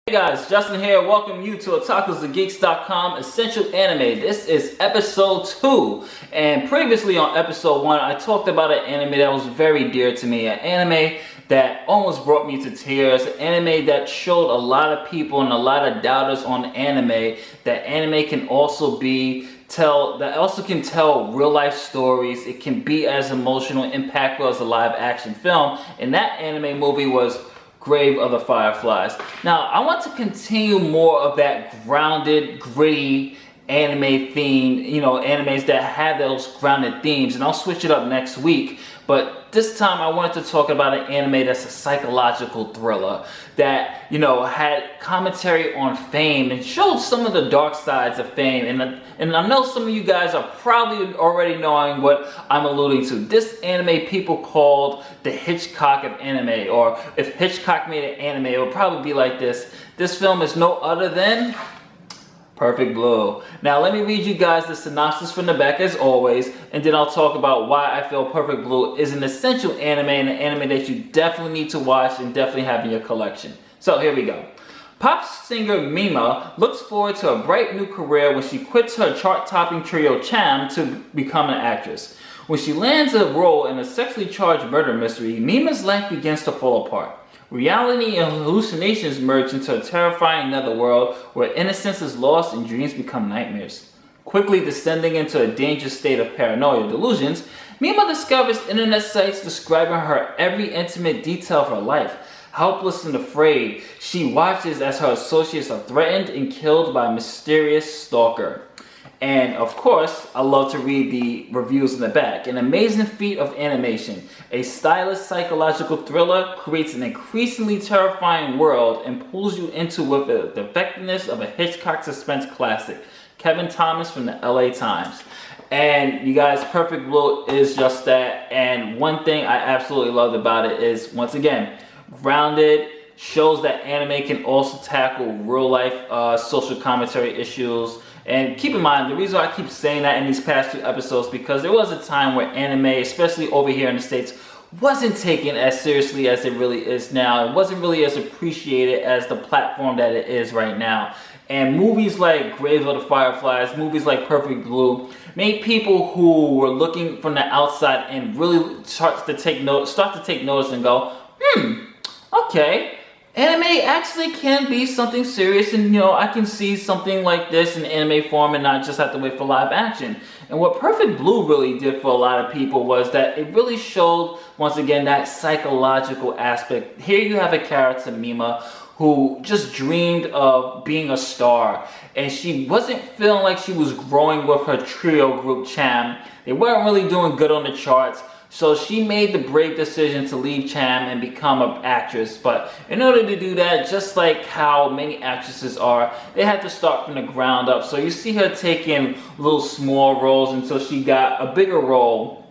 Hey guys, Justin here. Welcome you to Otakus Geeks Essential Anime. This is episode 2. And previously on episode 1, I talked about an anime that was very dear to me. An anime that almost brought me to tears. An anime that showed a lot of people and a lot of doubters on anime that anime can also can tell real life stories. It can be as emotional and impactful as a live action film. And that anime movie was Grave of the Fireflies. Now, I want to continue more of that grounded, gritty anime theme, animes that have those grounded themes, and I'll switch it up next week. But this time I wanted to talk about an anime that's a psychological thriller that, had commentary on fame and showed some of the dark sides of fame. And I know some of you guys are probably already knowing what I'm alluding to. This anime people called the Hitchcock of anime, or if Hitchcock made an anime, it would probably be like this. This film is no other than Perfect Blue. Now let me read you guys the synopsis from the back as always, and then I'll talk about why I feel Perfect Blue is an essential anime and an anime that you definitely need to watch and definitely have in your collection. So here we go. Pop singer Mima looks forward to a bright new career when she quits her chart-topping trio CHAM to become an actress. When she lands a role in a sexually charged murder mystery, Mima's life begins to fall apart. Reality and hallucinations merge into a terrifying netherworld where innocence is lost and dreams become nightmares. Quickly descending into a dangerous state of paranoia delusions, Mima discovers internet sites describing her every intimate detail of her life. Helpless and afraid, she watches as her associates are threatened and killed by a mysterious stalker. And of course, I love to read the reviews in the back. An amazing feat of animation. A stylish psychological thriller creates an increasingly terrifying world and pulls you into with the effectiveness of a Hitchcock suspense classic. Kevin Thomas from the LA Times. And you guys, Perfect Blue is just that. And one thing I absolutely loved about it is, once again, grounded, shows that anime can also tackle real life social commentary issues. And keep in mind, the reason why I keep saying that in these past 2 episodes, because there was a time where anime, especially over here in the States, wasn't taken as seriously as it really is now. It wasn't really as appreciated as the platform that it is right now. And movies like Grave of the Fireflies, movies like Perfect Blue, made people who were looking from the outside and really start to take notice and go, okay, anime actually can be something serious, and I can see something like this in anime form and not just have to wait for live action. And what Perfect Blue really did for a lot of people was that it really showed, once again, that psychological aspect. Here you have a character, Mima, who just dreamed of being a star, and she wasn't feeling like she was growing with her trio group CHAM. They weren't really doing good on the charts. So she made the brave decision to leave CHAM and become an actress. But in order to do that, just like how many actresses are, they had to start from the ground up. So you see her taking little small roles until she got a bigger role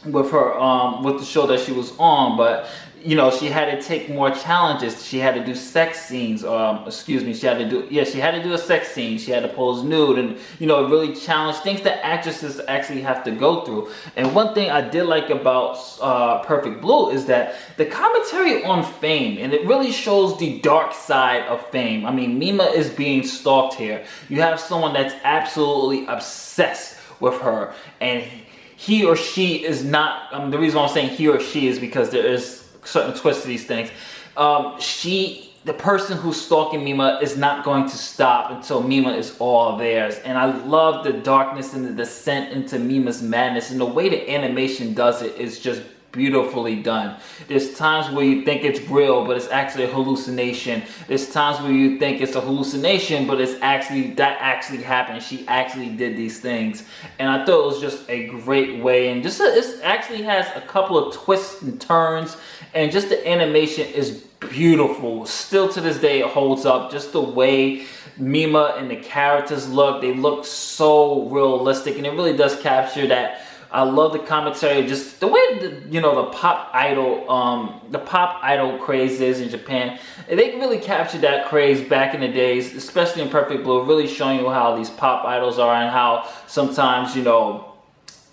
with her with the show that she was on. But she had to take more challenges. She had to do sex scenes. She had to do a sex scene. She had to pose nude, and it really challenged things that actresses actually have to go through. And one thing I did like about Perfect Blue is that the commentary on fame, and it really shows the dark side of fame. I mean, Mima is being stalked here. You have someone that's absolutely obsessed with her, and he or she is not. The reason why I'm saying he or she is because there is certain twists to these things. The person who's stalking Mima is not going to stop until Mima is all theirs. And I love the darkness and the descent into Mima's madness, and the way the animation does it is just beautifully done. There's times where you think it's real, but it's actually a hallucination. There's times where you think it's a hallucination, but that actually happened. She actually did these things. And I thought it was just a great way, and it actually has a couple of twists and turns, and just the animation is beautiful. Still to this day it holds up. Just the way Mima and the characters look, they look so realistic, and it really does capture that. I love the commentary, just the way the pop idol craze is in Japan. They really captured that craze back in the days, especially in Perfect Blue, really showing you how these pop idols are and how sometimes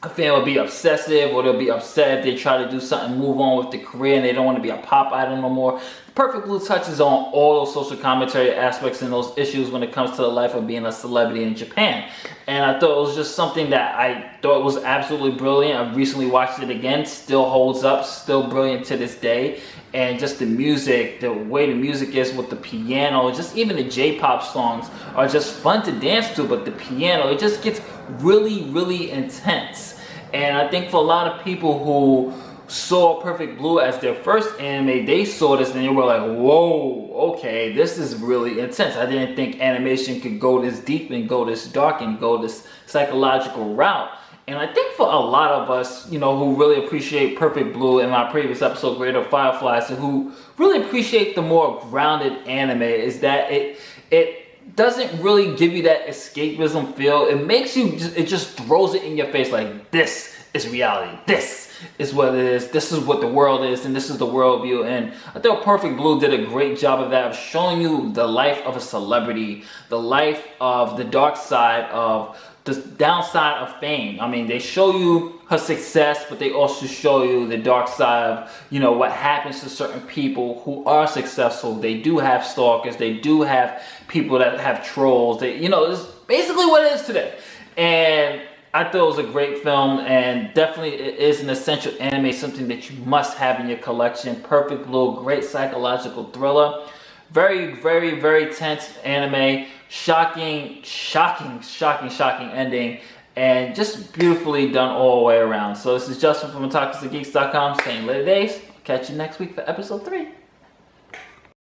a fan will be obsessive, or they'll be upset if they try to do something, move on with the career, and they don't want to be a pop idol no more. Perfect Blue touches on all those social commentary aspects and those issues when it comes to the life of being a celebrity in Japan. And I thought it was just something that I thought was absolutely brilliant. I recently watched it again, still holds up, still brilliant to this day. And just the music, the way the music is with the piano, just even the J-pop songs are just fun to dance to, but the piano, it just gets really, really intense. And I think for a lot of people who saw Perfect Blue as their first anime, they saw this and they were like, whoa, okay, this is really intense. I didn't think animation could go this deep and go this dark and go this psychological route. And I think for a lot of us, you know, who really appreciate Perfect Blue in my previous episode, Greater Fireflies, and who really appreciate the more grounded anime, is that it doesn't really give you that escapism feel. It makes you, it just throws it in your face like, this is reality. This is what it is. This is what the world is, and this is the worldview. And I thought Perfect Blue did a great job of that, of showing you the life of a celebrity, the life of the dark side of the downside of fame. I mean, they show you her success, but they also show you the dark side of, you know, what happens to certain people who are successful. They do have stalkers. They do have people that have trolls. They, you know, it's basically what it is today. And I thought it was a great film, and definitely it is an essential anime, something that you must have in your collection. Perfect Blue, great psychological thriller. Very, very, very tense anime. Shocking ending, and just beautifully done all the way around. So this is Justin from Otakus Geeks.com saying later days. Catch you next week for episode 3.